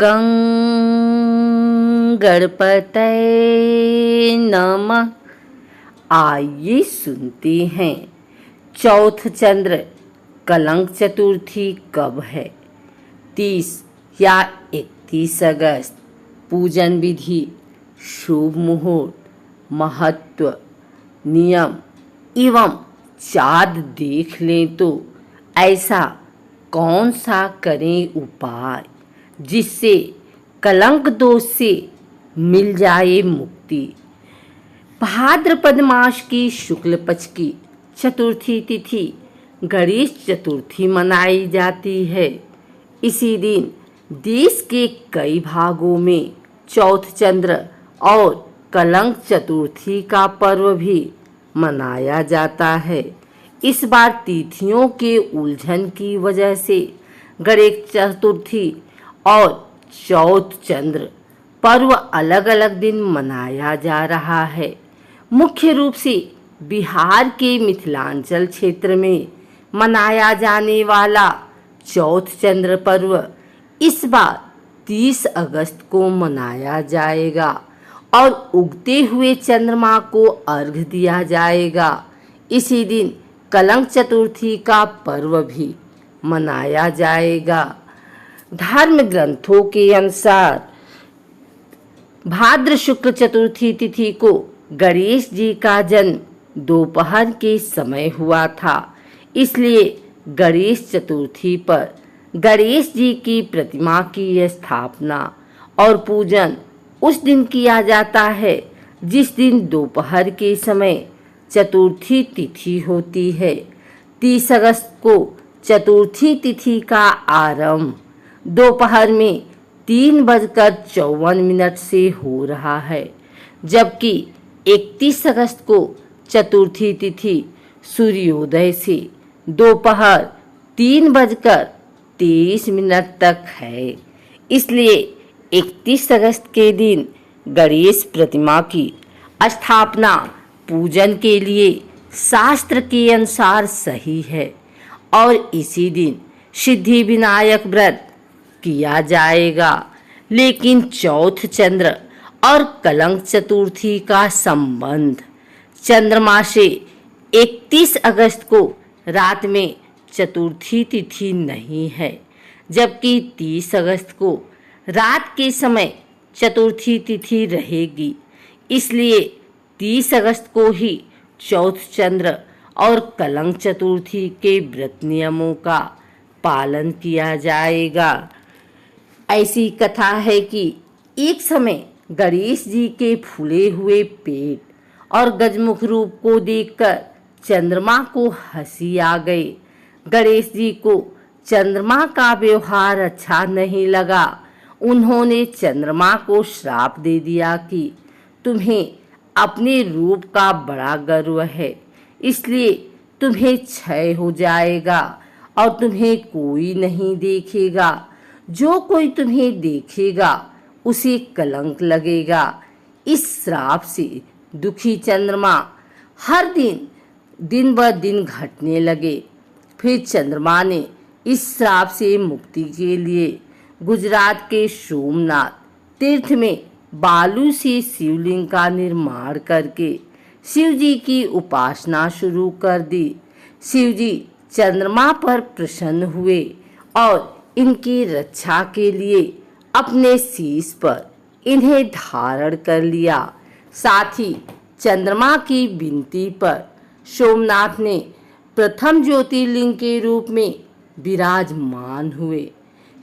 गं गणपतये नमः। आइए सुनते हैं चौथ चंद्र कलंक चतुर्थी कब है। 30 या 31 अगस्त। पूजन विधि, शुभ मुहूर्त, महत्व, नियम एवं चाँद देख लें तो ऐसा कौन सा करें उपाय जिससे कलंक दोष से मिल जाए मुक्ति। भाद्रपद मास की शुक्ल पक्ष की चतुर्थी तिथि गणेश चतुर्थी मनाई जाती है। इसी दिन देश के कई भागों में चौथ चंद्र और कलंक चतुर्थी का पर्व भी मनाया जाता है। इस बार तिथियों के उलझन की वजह से गणेश चतुर्थी और चौथ चंद्र पर्व अलग अलग दिन मनाया जा रहा है। मुख्य रूप से बिहार के मिथिलांचल क्षेत्र में मनाया जाने वाला चौथ चंद्र पर्व इस बार 30 अगस्त को मनाया जाएगा और उगते हुए चंद्रमा को अर्घ्य दिया जाएगा। इसी दिन कलंक चतुर्थी का पर्व भी मनाया जाएगा। धर्म ग्रंथों के अनुसार भाद्र शुक्ल चतुर्थी तिथि को गणेश जी का जन्म दोपहर के समय हुआ था। इसलिए गणेश चतुर्थी पर गणेश जी की प्रतिमा की स्थापना और पूजन उस दिन किया जाता है जिस दिन दोपहर के समय चतुर्थी तिथि होती है। 30 अगस्त को चतुर्थी तिथि का आरंभ दोपहर में 3:54 से हो रहा है, जबकि 31 अगस्त को चतुर्थी तिथि सूर्योदय से दोपहर 3:23 तक है। इसलिए 31 अगस्त के दिन गणेश प्रतिमा की स्थापना पूजन के लिए शास्त्र के अनुसार सही है और इसी दिन सिद्धि विनायक व्रत किया जाएगा। लेकिन चौथ चंद्र और कलंक चतुर्थी का संबंध चंद्रमा से 31 अगस्त को रात में चतुर्थी तिथि नहीं है, जबकि 30 अगस्त को रात के समय चतुर्थी तिथि रहेगी। इसलिए 30 अगस्त को ही चौथ चंद्र और कलंक चतुर्थी के व्रत नियमों का पालन किया जाएगा। ऐसी कथा है कि एक समय गणेश जी के फूले हुए पेट और गजमुख रूप को देखकर चंद्रमा को हंसी आ गई। गणेश जी को चंद्रमा का व्यवहार अच्छा नहीं लगा। उन्होंने चंद्रमा को श्राप दे दिया कि तुम्हें अपने रूप का बड़ा गर्व है, इसलिए तुम्हें क्षय हो जाएगा और तुम्हें कोई नहीं देखेगा। जो कोई तुम्हें देखेगा उसे कलंक लगेगा। इस श्राप से दुखी चंद्रमा हर दिन ब दिन घटने लगे। फिर चंद्रमा ने इस श्राप से मुक्ति के लिए गुजरात के सोमनाथ तीर्थ में बालू से शिवलिंग का निर्माण करके शिव जी की उपासना शुरू कर दी। शिव जी चंद्रमा पर प्रसन्न हुए और इनकी रक्षा के लिए अपने शीश पर इन्हें धारण कर लिया। साथ ही चंद्रमा की विनती पर सोमनाथ ने प्रथम ज्योतिर्लिंग के रूप में विराजमान हुए।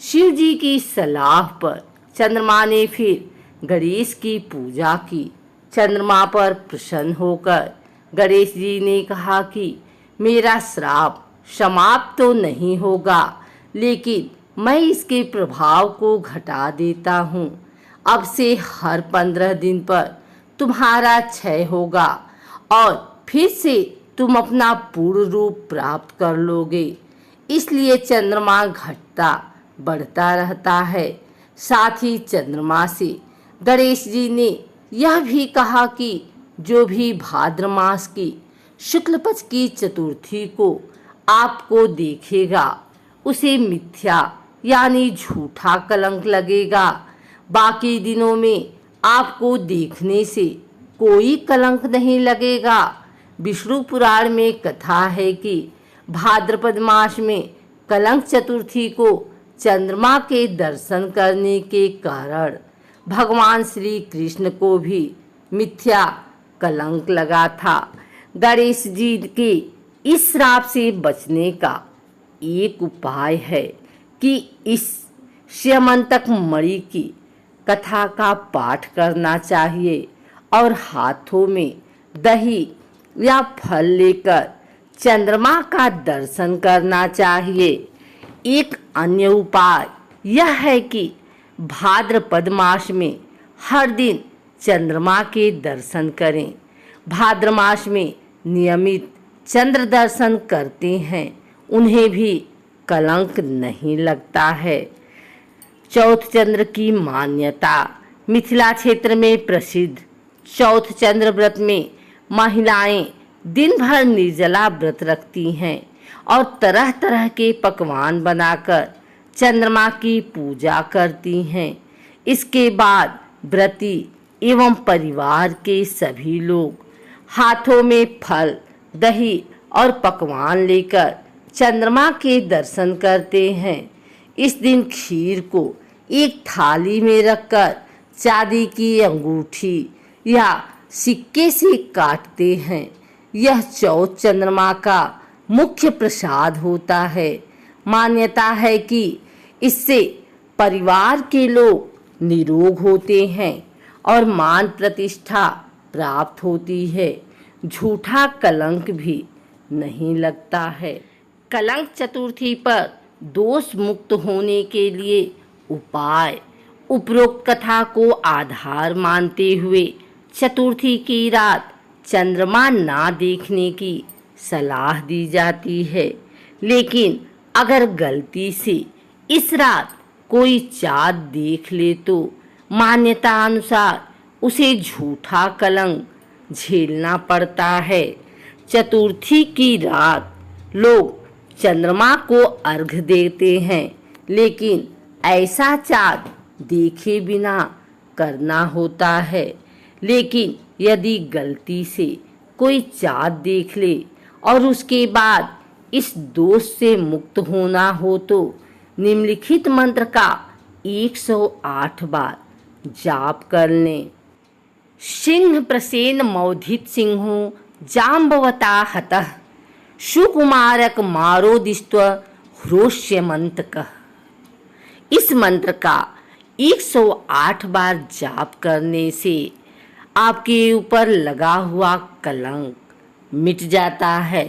शिव जी की सलाह पर चंद्रमा ने फिर गणेश की पूजा की। चंद्रमा पर प्रसन्न होकर गणेश जी ने कहा कि मेरा श्राप समाप्त तो नहीं होगा, लेकिन मैं इसके प्रभाव को घटा देता हूँ। अब से हर 15 दिन पर तुम्हारा क्षय होगा और फिर से तुम अपना पूर्ण रूप प्राप्त कर लोगे। इसलिए चंद्रमा घटता बढ़ता रहता है। साथ ही चंद्रमा से गणेश जी ने यह भी कहा कि जो भी भाद्र मास की शुक्ल पक्ष की चतुर्थी को आपको देखेगा उसे मिथ्या यानी झूठा कलंक लगेगा। बाकी दिनों में आपको देखने से कोई कलंक नहीं लगेगा। विष्णु पुराण में कथा है कि भाद्रपद मास में कलंक चतुर्थी को चंद्रमा के दर्शन करने के कारण भगवान श्री कृष्ण को भी मिथ्या कलंक लगा था। गणेश जी के इस श्राप से बचने का एक उपाय है कि इस स्यमंतक मणि की कथा का पाठ करना चाहिए और हाथों में दही या फल लेकर चंद्रमा का दर्शन करना चाहिए। एक अन्य उपाय यह है कि भाद्रपद मास में हर दिन चंद्रमा के दर्शन करें। भाद्र मास में नियमित चंद्र दर्शन करते हैं, उन्हें भी कलंक नहीं लगता है। चौथ चंद्र की मान्यता। मिथिला क्षेत्र में प्रसिद्ध चौथ चंद्र व्रत में महिलाएं दिन भर निर्जला व्रत रखती हैं और तरह तरह के पकवान बनाकर चंद्रमा की पूजा करती हैं। इसके बाद व्रती एवं परिवार के सभी लोग हाथों में फल, दही और पकवान लेकर चंद्रमा के दर्शन करते हैं। इस दिन खीर को एक थाली में रखकर चांदी की अंगूठी या सिक्के से काटते हैं। यह चौथ चंद्रमा का मुख्य प्रसाद होता है। मान्यता है कि इससे परिवार के लोग निरोग होते हैं और मान प्रतिष्ठा प्राप्त होती है। झूठा कलंक भी नहीं लगता है। कलंक चतुर्थी पर दोष मुक्त होने के लिए उपाय। उपरोक्त कथा को आधार मानते हुए चतुर्थी की रात चंद्रमा ना देखने की सलाह दी जाती है, लेकिन अगर गलती से इस रात कोई चाँद देख ले तो मान्यता अनुसार उसे झूठा कलंक झेलना पड़ता है। चतुर्थी की रात लोग चंद्रमा को अर्घ्य देते हैं, लेकिन ऐसा चाँद देखे बिना करना होता है। लेकिन यदि गलती से कोई चाँद देख ले और उसके बाद इस दोष से मुक्त होना हो तो निम्नलिखित मंत्र का 108 बार जाप कर लें। सिंह प्रसेन मौधित सिंहो जाम्बवता हतः सुकुमारक मारोदिस्त्व ह्रोष्यमंतकः। इस मंत्र का 108 बार जाप करने से आपके ऊपर लगा हुआ कलंक मिट जाता है।